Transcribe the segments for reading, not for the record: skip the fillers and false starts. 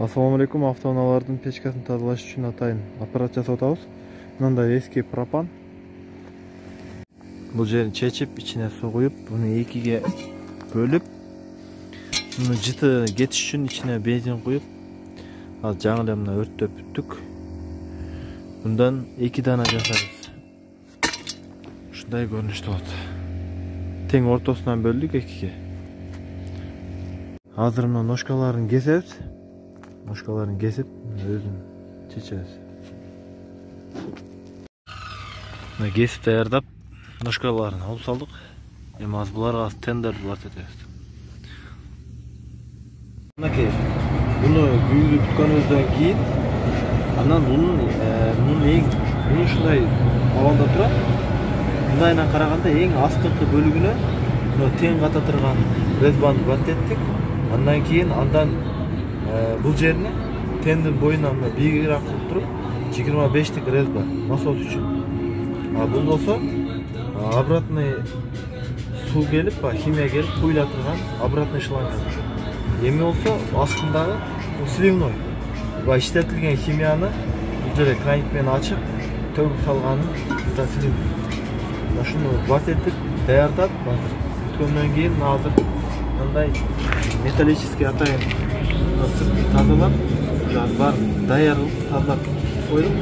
Ассаламу алейкум. Автоунаалардын печкасын тазалаш үчүн атайын аппарат жасап атабыз. Мындай эски пропан. Бул жерин чечип, ичине суу куюп, буну экиге бөлүп, муну жыты кетиш үчүн ичине бензин куюп, ал жаңы эле мына өрттөп бүттүк. Мындан 2 дана жасайбыз. Ушундай көрүнүштө болот. Тең ортосунан бөлдүк экиге. Азыр мына ножкаларын кесебиз. Ножкаларын кесип, өзүн чечебиз. Мына кесип даярдап, ножкаларын алып салдык. Эми азыр буларга тендер булат этебиз. Мынакей, буну күйгүзүп бүткөнүбүздөн кийин, анан мунун ушундай абалда турат. Мындайынан караганда эң астыңкы бөлүгүнө тең ката турган резбаны баттеттик. Андан кийин бул жерине тендин боюнан бийигирээк кылып туруп 25тик резба насос үчүн. Бул болсо обратный суу келип, химия келип куюла турган обратный шланга. Эми болсо астындагы сливной. Иштетилген химияны бул жерде краник менен ачып, төгүп салганын сливной. Ушуну баттетип даярдап, бүткөндөн кийин азыр мындай металлический атайын тазалап, бар даяр кылып тазалап коюп,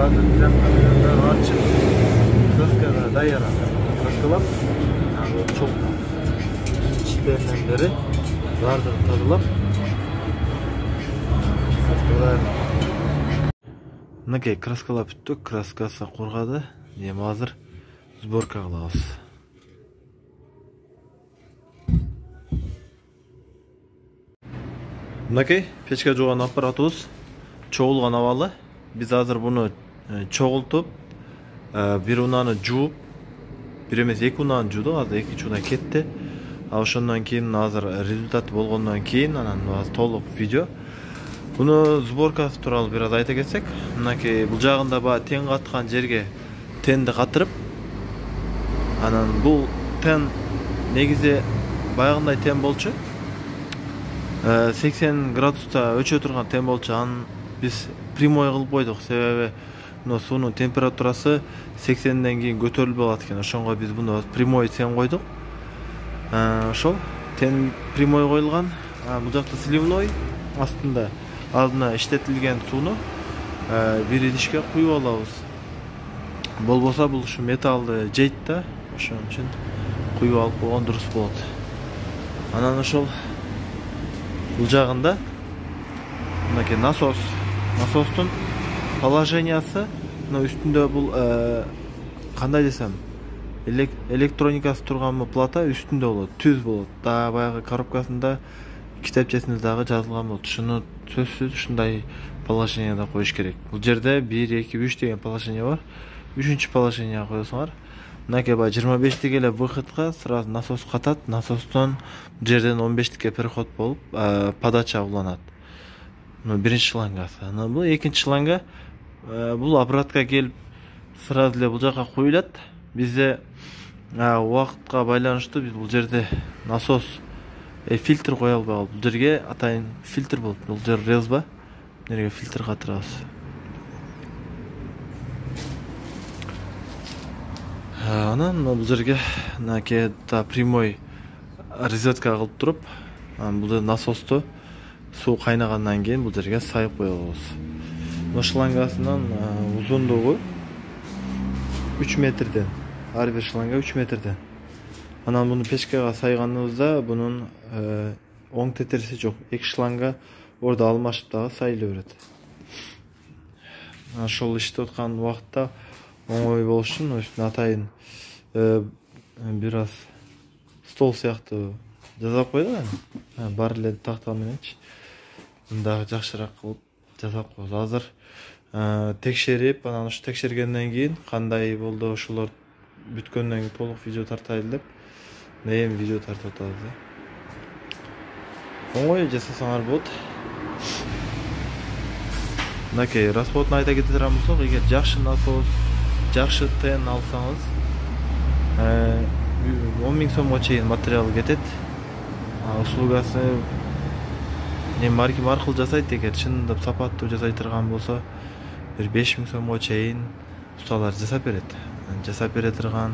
азыр жакка ачып, краскага даяр краскалап, чоң ичтеринен бери баардыгын тазалап, мынакей краскалап бүттүк, краскасы кургады. Эми азыр сборка кылабыз. Мынакей печка жууган аппаратыбыз чогулган абалы. Биз азыр буну чогултуп, бир унааны жууп, бир эмес 2 унааны жуудук, азыр 2 унаа кетти. Ошондон кийин азыр результаты болгондон кийин анан толук видео. Буну сборкасы тууралуу бир аз айта кетсек, мынакей бул жагында тең каткан жерге тенди катырып, анан бул тен негизи баягындай тен болчу. 80 градуста өчө турган тен болчу. Аны биз прямой кылып койдук, себеби суунун температурасы 80ден кийин көтөрүлбөй калат экен. Ошонго биз буну прямой тен койдук. Ошол тен прямой коюлган. Бул жакта сливной, астында алдына иштетилген сууну бир идишке куюп алабыз. Болбосо бул ушу металлды жейт да, ошон үчүн куюп алып койгон дурус болот. Анан ошол бул жагында мынакей насостун положениясы үстүндө бул кандай десем, электроникасы турган плата үстүндө болот, түз болот. Баягы коробкасында китепчесинде дагы жазылган болот. Ушуну сөзсүз ушундай положенияда коюш керек. Бул жерде 1, 2, 3 деген положение бар. 3-чү положенияга коесуңар. Мынакей 25тик эле выходко сразу насос катат. Насостон жерден 15тикке переход болуп, подача уланат. Биринчи шлангасы. Анан бул экинчи шланга, бул обратка келип сразу эле бул жака куюлат. Бизде убакытка байланыштуу биз бул жерде насос фильтр кое албай калдык. Бул жерге атайын фильтр болот. Бул жер резба. Жерге фильтр катырабыз. Анан бул жерге мынакей прямой розетка кылып туруп, бул жерде насосту суу кайнагандан кийин бул жерге сайып коебуз. Шлангасынын узундугу 3 метрден, ар бир шланга 3 метрден. Анан буну печкага сайганыбызда бунун оң тетериси жок. 2 шланга ордо алмашып дагы сайылы берет. Ошол иштеп аткан убакытта оңой болуш үчүн атайын бир аз стол сыяктуу жасап койдук. Бар эле такта мененчи. Мындагы жакшыраак кылып жасап койдук. Азыр текшерип, анан ушу текшергенден кийин кандай болду, ошолор бүткөндөн кийин толук видео тартайлы деп эми видео тартып атабыз. Оңой жасасаңар болот. Мынакей расходун айта кете турган болсок, эгер жакшы насос, жакшы тен алсаңыз, 10 000 сомго чейин материал кетет. Услугасы эми ар ким аркылуу жасайт, эгер чындап сапаттуу жасай турган болсо бир 5000 сомго чейин усталар жасап берет. Жасап бере турган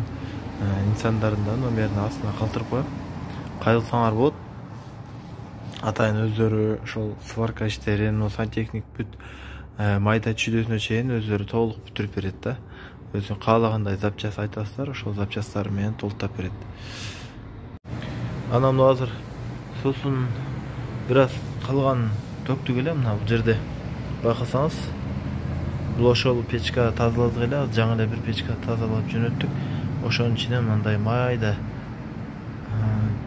инсандардын да номерин астына калтырып коем. Кайрылсаңар болот. Атайын өздөрү ошол сварка иштерин, сантехник бүт майда чүйдөсүнө чейин өздөрү толук бүтүрүп берет да. Өзүң каалагандай запчас айтасыздар, ошол запчастар менен толуктап берет. Анан азыр соусун бир аз калган төктүк эле мына бул жерде. Байкасаңыз, бул ошол печка тазаладык эле, жаңы эле бир печка тазалап жөнөттүк. Ошонун ичине мындай майда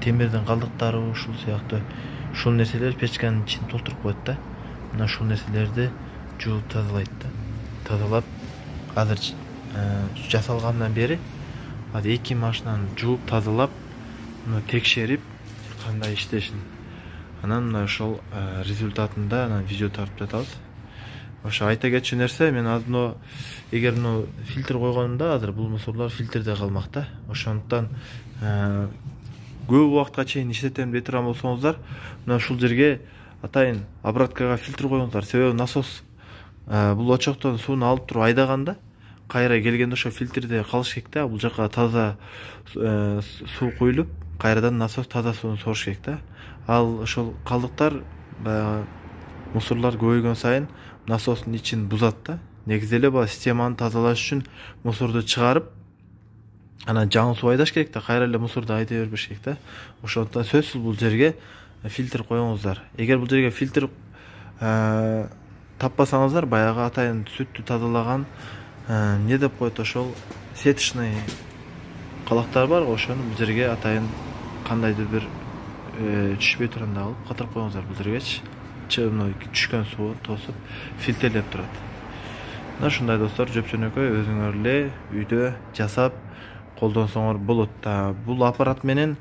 темирдин калдыктары, ушул сыяктуу ушул нерселер печканын ичин толтуруп коет да. Мына ушул нерселерди жууп тазалайт да. Тазалап, азыр жасалгандан бери 2 машинаны жууп тазалап, муну текшерип кандай иштешин. Анан мына ошол результатында анан видео тартып жатабыз. Ошо айта кетчү нерсе, мен азыр эгер муну фильтр койгонумда азыр бул мусорлор фильтрде калмак да. Ошондуктан көп убакытка чейин иштетем дей турган болсоңуздар, мына ушул жерге атайын обраткага фильтр коюңуздар. Себеби насос бул очоктон сууну алып туруп айдаганда кайра келгенде ошо фильтрде калыш керек да. Бул жака таза суу куюлуп, кайрадан насос таза сууну соруш керек да. Ал ошол калдыктар мусорлар көбөйгөн сайын насостун ичин бузат да. Негизи эле бул системаны тазалаш үчүн мусорду чыгарып, анан жаңы суу айдаш керек да, кайра эле мусорду айдай бербеш керек да. Ошондуктан сөзсүз бул жерге фильтр коюңуздар. Эгер бул жерге фильтр таппасаңыздар, баягы атайын сүттү тазалаган не деп коет, ошол сеточный калактар бар, ошону бул жерге атайын кандайдыр бир түшпөй тургандай кылып катырып коюңуздар бул жергечи. Түшкөн суу тосуп фильтрлеп турат. Мына ушундай достор, жөпжөнөкөй өзүңөр эле үйдө жасап колдонсоңор болот. Бул аппарат менен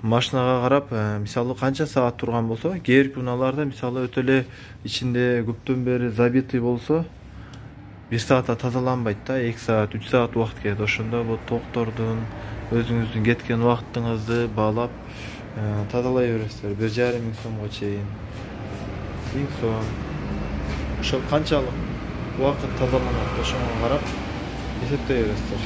машинага карап, мисалы канча саат турган болсо, кээ бир унааларда мисалы өтө эле ичинде көптөн бери забитый болсо 1 саатта тазаланбайт да, 2 саат, 3 саат убакыт кетет. Ошондо бул токтордун өзүңүздүн кеткен убактыңызды баалап тазалай бересиздер. 1,5 сомго чейин. 1000 сом. Ошол канчалык убакыт тазаланат, ошого карап эсептей бересиздер.